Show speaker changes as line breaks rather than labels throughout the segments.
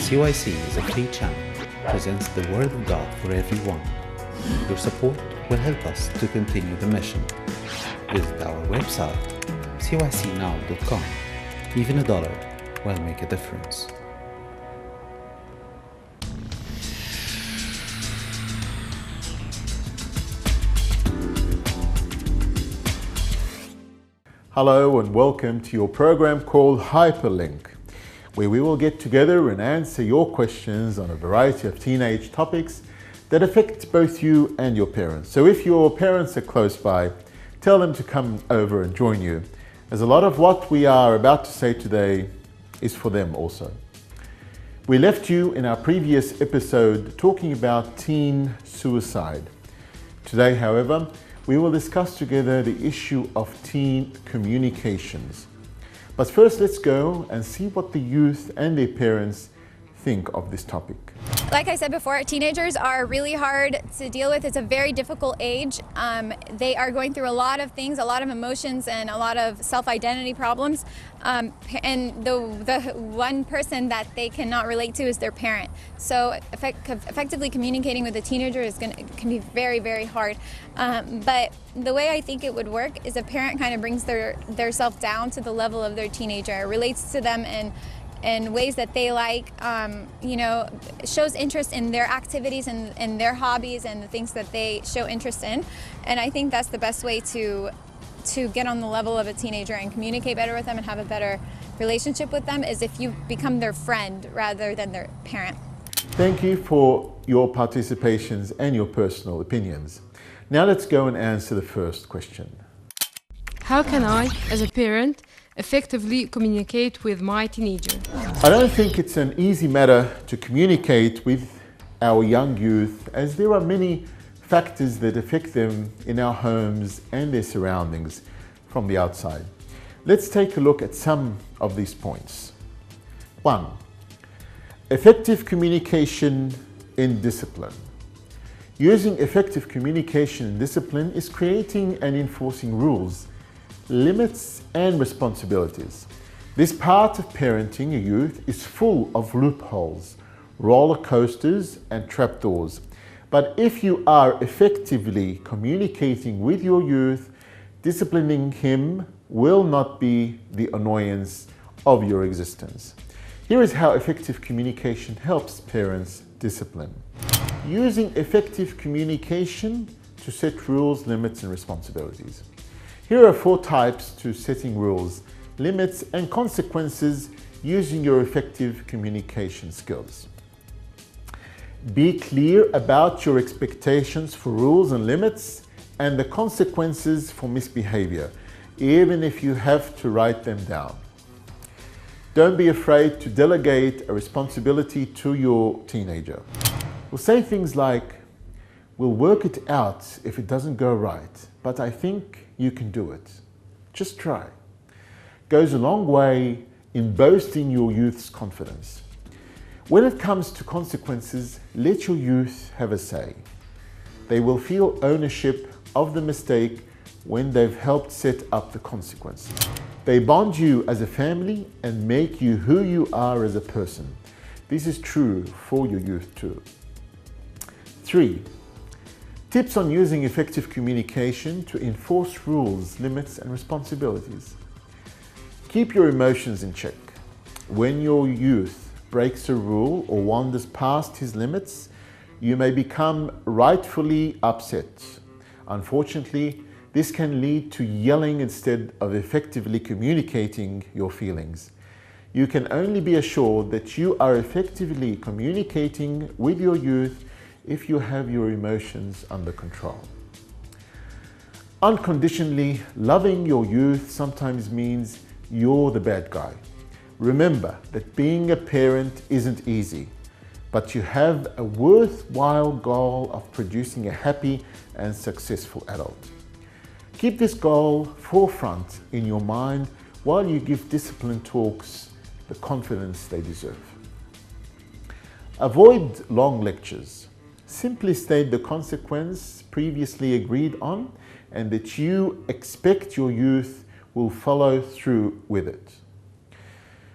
CYC is a free channel, presents the Word of God for everyone. Your support will help us to continue the mission. Visit our website, cycnow.com. Even $1 will make a difference.
Hello and welcome to your program called HyperLink, where we will get together and answer your questions on a variety of teenage topics that affect both you and your parents. So if your parents are close by, tell them to come over and join you, as a lot of what we are about to say today is for them also. We left you in our previous episode talking about teen suicide. Today, however, we will discuss together the issue of teen communications. But first, let's go and see what the youth and their parents think of this topic.
Like I said before, teenagers are really hard to deal with. It's a very difficult age. They are going through a lot of things, a lot of emotions, and a lot of self-identity problems. And the one person that they cannot relate to is their parent. So effectively communicating with a teenager can be very, very hard. But the way I think it would work is a parent kind of brings their self down to the level of their teenager, relates to them in ways that they like, shows interest in their activities and their hobbies and the things that they show interest in. And I think that's the best way to get on the level of a teenager and communicate better with them and have a better relationship with them, is if you become their friend rather than their parent.
Thank you for your participations and your personal opinions. Now let's go and answer the first question.
How can I, as a parent, effectively communicate with my teenager?
I don't think it's an easy matter to communicate with our young youth, as there are many factors that affect them in our homes and their surroundings from the outside. Let's take a look at some of these points. 1. Effective communication in discipline. Using effective communication in discipline is creating and enforcing rules, limits and responsibilities. This part of parenting a youth is full of loopholes, roller coasters and trapdoors. But if you are effectively communicating with your youth, disciplining him will not be the annoyance of your existence. Here is how effective communication helps parents discipline. Using effective communication to set rules, limits and responsibilities. Here are 4 types to setting rules, limits and consequences using your effective communication skills. Be clear about your expectations for rules and limits and the consequences for misbehavior, even if you have to write them down. Don't be afraid to delegate a responsibility to your teenager. We'll say things like, "We'll work it out if it doesn't go right, but I think you can do it. Just try." Goes a long way in boosting your youth's confidence. When it comes to consequences, let your youth have a say. They will feel ownership of the mistake when they've helped set up the consequences. They bond you as a family and make you who you are as a person. This is true for your youth too. 3. Tips on using effective communication to enforce rules, limits and responsibilities. Keep your emotions in check. When your youth breaks a rule or wanders past his limits, you may become rightfully upset. Unfortunately, this can lead to yelling instead of effectively communicating your feelings. You can only be assured that you are effectively communicating with your youth if you have your emotions under control. Unconditionally loving your youth sometimes means you're the bad guy. Remember that being a parent isn't easy, but you have a worthwhile goal of producing a happy and successful adult. Keep this goal forefront in your mind while you give discipline talks the confidence they deserve. Avoid long lectures. Simply state the consequence previously agreed on and that you expect your youth will follow through with it.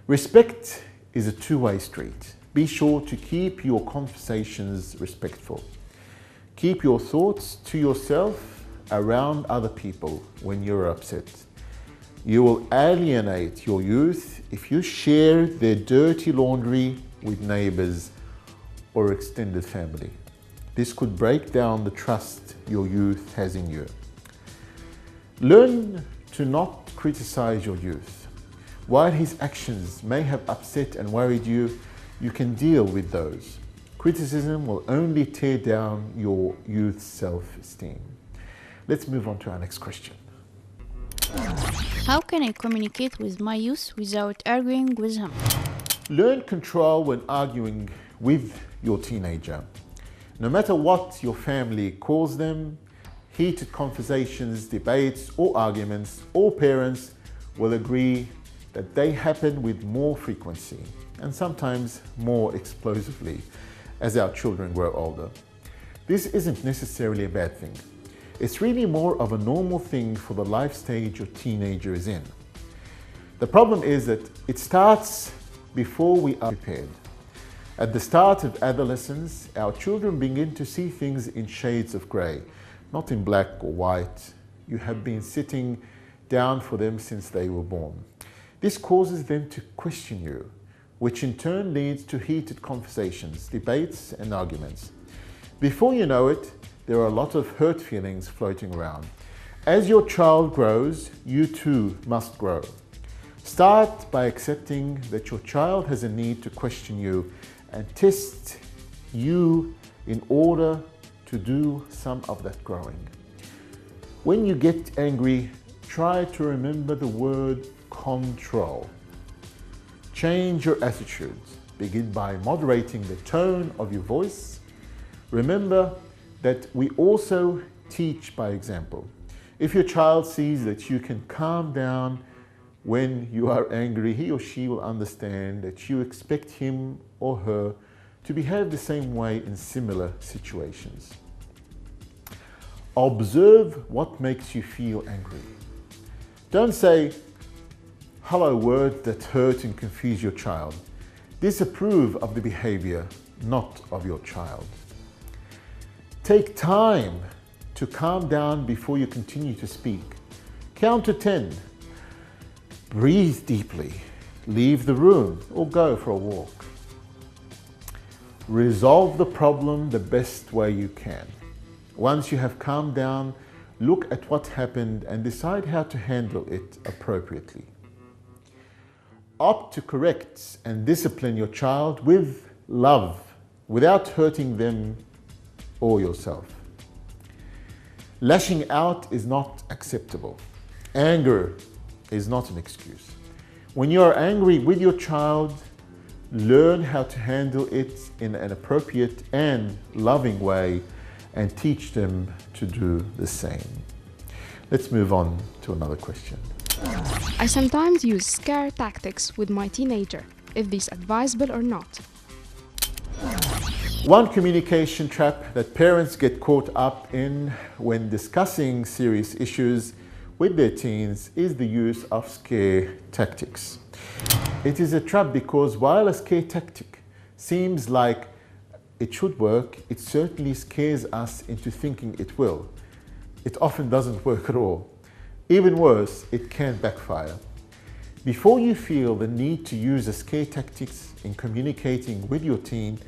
Respect is a two-way street. Be sure to keep your conversations respectful. Keep your thoughts to yourself around other people when you're upset. You will alienate your youth if you share their dirty laundry with neighbors or extended family. This could break down the trust your youth has in you. Learn to not criticize your youth. While his actions may have upset and worried you, you can deal with those. Criticism will only tear down your youth's self-esteem. Let's move on to our next question.
How can I communicate with my youth without arguing with him?
Learn control when arguing with your teenager. No matter what your family calls them, heated conversations, debates, or arguments, all parents will agree that they happen with more frequency and sometimes more explosively as our children grow older. This isn't necessarily a bad thing. It's really more of a normal thing for the life stage your teenager is in. The problem is that it starts before we are prepared. At the start of adolescence, our children begin to see things in shades of grey, not in black or white. You have been sitting down for them since they were born. This causes them to question you, which in turn leads to heated conversations, debates, and arguments. Before you know it, there are a lot of hurt feelings floating around. As your child grows, you too must grow. Start by accepting that your child has a need to question you and test you in order to do some of that growing. When you get angry, try to remember the word control. Change your attitudes. Begin by moderating the tone of your voice. Remember that we also teach by example. If your child sees that you can calm down when you are angry, he or she will understand that you expect him or her to behave the same way in similar situations. Observe what makes you feel angry. Don't say hello words that hurt and confuse your child. Disapprove of the behavior, not of your child. Take time to calm down before you continue to speak. Count to 10. Breathe deeply. Leave the room or go for a walk. Resolve the problem the best way you can. Once you have calmed down, look at what happened and decide how to handle it appropriately. Opt to correct and discipline your child with love without hurting them or yourself. Lashing out is not acceptable. Anger is not an excuse. When you are angry with your child, learn how to handle it in an appropriate and loving way and teach them to do the same. Let's move on to another question.
I sometimes use scare tactics with my teenager. Is this advisable or not?
One communication trap that parents get caught up in when discussing serious issues with their teens is the use of scare tactics. It is a trap because while a scare tactic seems like it should work, it certainly scares us into thinking it will. It often doesn't work at all. Even worse, it can backfire. Before you feel the need to use a scare tactics in communicating with your teen,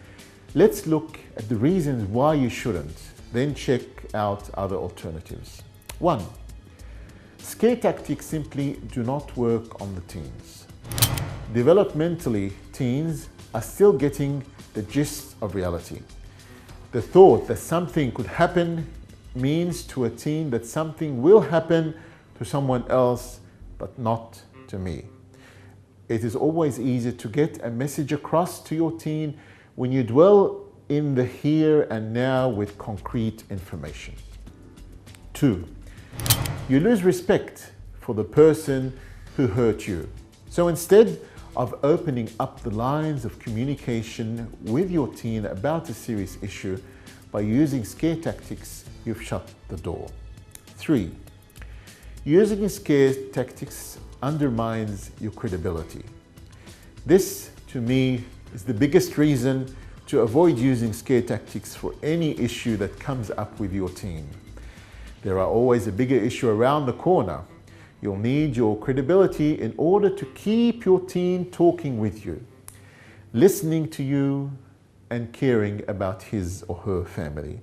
let's look at the reasons why you shouldn't, then check out other alternatives. 1. Scare tactics simply do not work on the teens. Developmentally, teens are still getting the gist of reality. The thought that something could happen means to a teen that something will happen to someone else, but not to me. It is always easier to get a message across to your teen when you dwell in the here and now with concrete information. 2. You lose respect for the person who hurt you. So instead of opening up the lines of communication with your teen about a serious issue by using scare tactics, you've shut the door. 3. Using scare tactics undermines your credibility. This, to me, is the biggest reason to avoid using scare tactics for any issue that comes up with your teen. There are always a bigger issue around the corner. You'll need your credibility in order to keep your teen talking with you, listening to you, and caring about his or her family,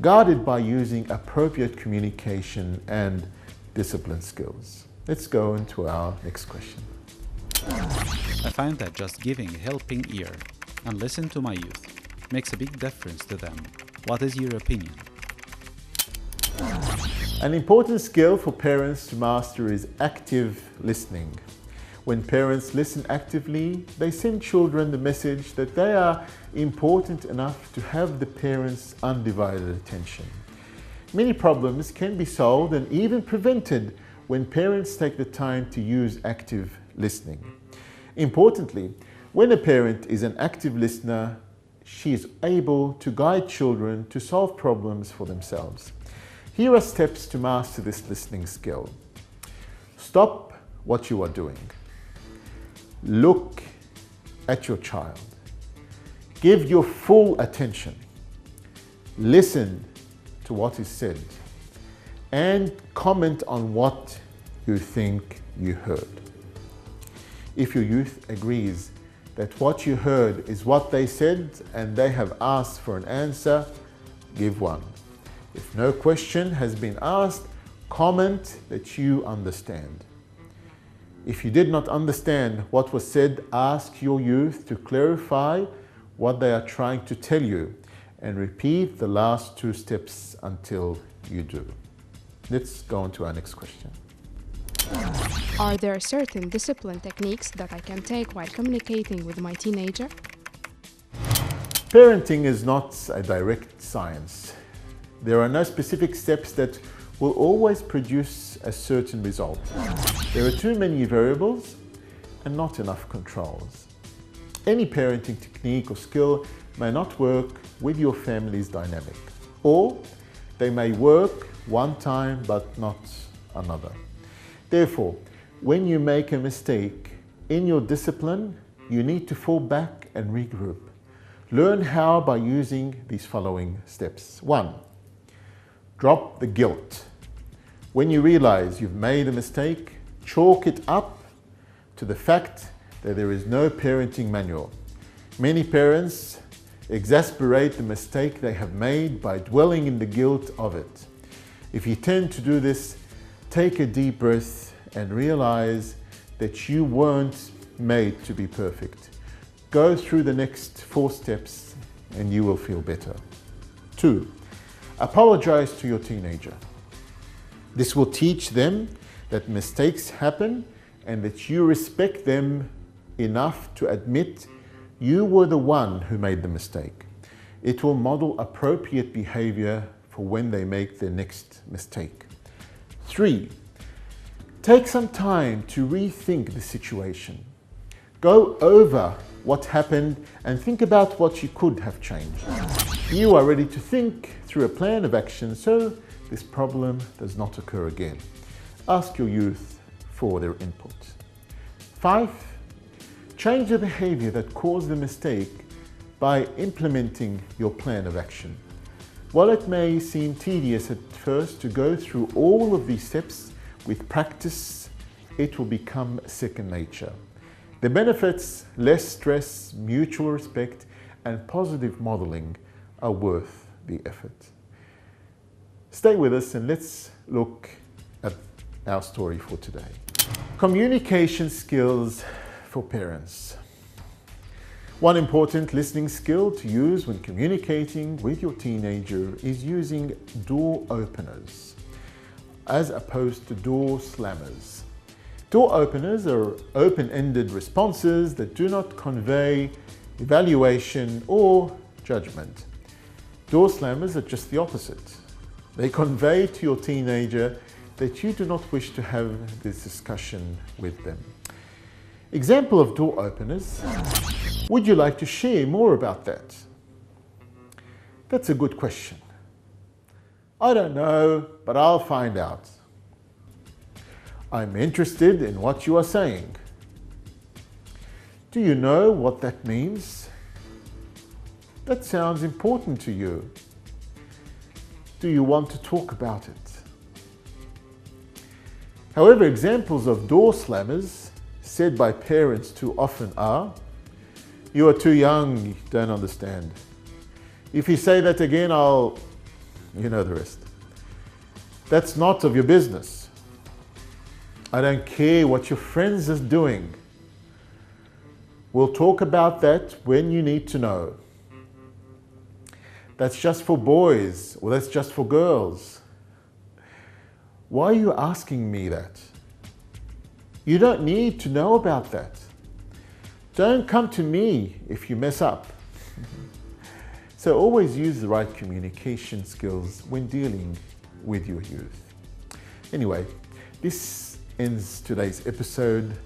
guided by using appropriate communication and discipline skills. Let's go into our next question.
I find that just giving a helping ear and listen to my youth makes a big difference to them. What is your opinion?
An important skill for parents to master is active listening. When parents listen actively, they send children the message that they are important enough to have the parents' undivided attention. Many problems can be solved and even prevented when parents take the time to use active listening. Importantly, when a parent is an active listener, she is able to guide children to solve problems for themselves. Here are steps to master this listening skill. Stop what you are doing. Look at your child. Give your full attention. Listen to what is said and comment on what you think you heard. If your youth agrees that what you heard is what they said and they have asked for an answer, give one. If no question has been asked, comment that you understand. If you did not understand what was said, ask your youth to clarify what they are trying to tell you and repeat the last two steps until you do. Let's go on to our next question.
Are there certain discipline techniques that I can take while communicating with my teenager?
Parenting is not a direct science. There are no specific steps that will always produce a certain result. There are too many variables and not enough controls. Any parenting technique or skill may not work with your family's dynamic, or they may work one time but not another. Therefore, when you make a mistake in your discipline, you need to fall back and regroup. Learn how by using these following steps. 1. Drop the guilt. When you realize you've made a mistake, chalk it up to the fact that there is no parenting manual. Many parents exasperate the mistake they have made by dwelling in the guilt of it. If you tend to do this, take a deep breath and realize that you weren't made to be perfect. Go through the next 4 steps and you will feel better. 2. Apologize to your teenager. This will teach them that mistakes happen and that you respect them enough to admit you were the one who made the mistake. It will model appropriate behavior for when they make their next mistake. 3. Take some time to rethink the situation. Go over what happened and think about what you could have changed. You are ready to think through a plan of action so this problem does not occur again. Ask your youth for their input. 5. Change the behavior that caused the mistake by implementing your plan of action. While it may seem tedious at first to go through all of these steps, with practice, it will become second nature. The benefits, less stress, mutual respect, and positive modeling are worth the effort. Stay with us and let's look at our story for today. Communication skills for parents. One important listening skill to use when communicating with your teenager is using door openers as opposed to door slammers. Door openers are open-ended responses that do not convey evaluation or judgment. Door slammers are just the opposite. They convey to your teenager that you do not wish to have this discussion with them. Example of door openers. Would you like to share more about that? That's a good question. I don't know, but I'll find out. I'm interested in what you are saying. Do you know what that means? That sounds important to you. Do you want to talk about it? However, examples of door slammers said by parents too often are, "You are too young, you don't understand. If you say that again, you know the rest. That's not of your business. I don't care what your friends are doing. We'll talk about that when you need to know. That's just for boys, or that's just for girls. Why are you asking me that? You don't need to know about that. Don't come to me if you mess up." So always use the right communication skills when dealing with your youth. Anyway, this ends today's episode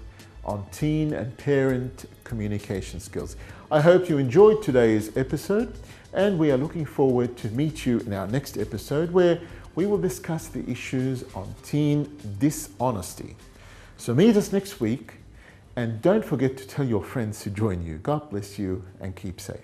on teen and parent communication skills. I hope you enjoyed today's episode, and we are looking forward to meet you in our next episode where we will discuss the issues on teen dishonesty. So meet us next week, and don't forget to tell your friends to join you. God bless you and keep safe.